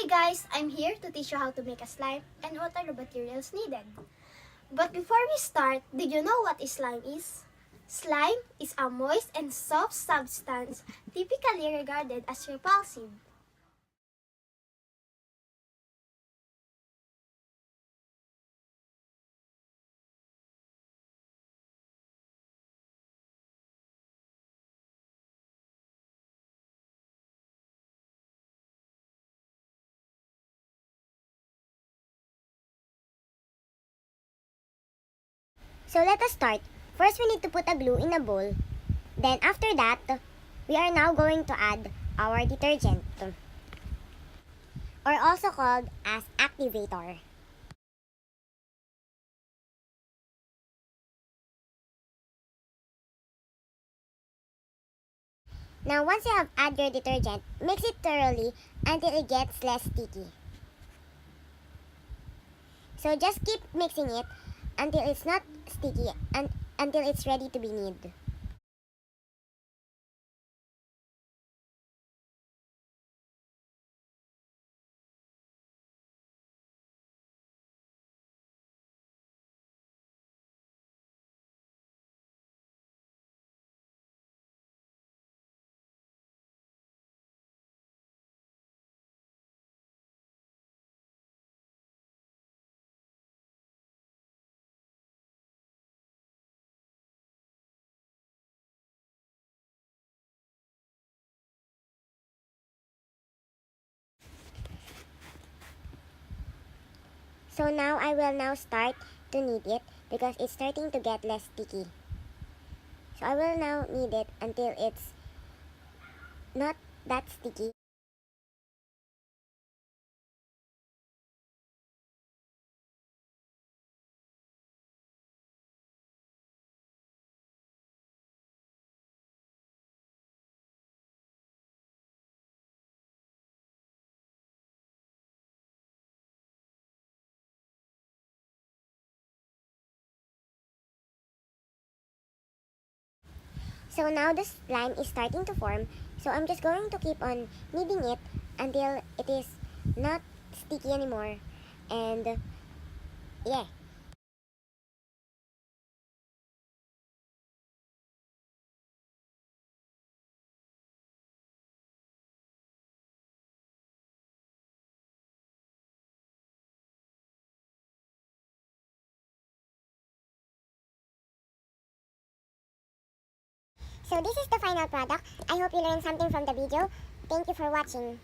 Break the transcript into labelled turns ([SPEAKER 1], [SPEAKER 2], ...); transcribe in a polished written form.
[SPEAKER 1] guys, I'm here to teach you how to make a slime and what are the materials needed. But before we start, did you know what slime is? Slime is a moist and soft substance typically regarded as repulsive.
[SPEAKER 2] So let us start. First, we need to put a glue in a bowl. Then after that, we are now going to add our detergent, or also called as activator. Now once you have added your detergent, mix it thoroughly until it gets less sticky. So just keep mixing it until it's not sticky and until it's ready to be kneaded. So now I will now start to knead it because it's starting to get less sticky. So I will now knead it until it's not that sticky. So now the slime is starting to form. So I'm just going to keep on kneading it until it is not sticky anymore. And yeah. So this is the final product. I hope you learned something from the video. Thank you for watching.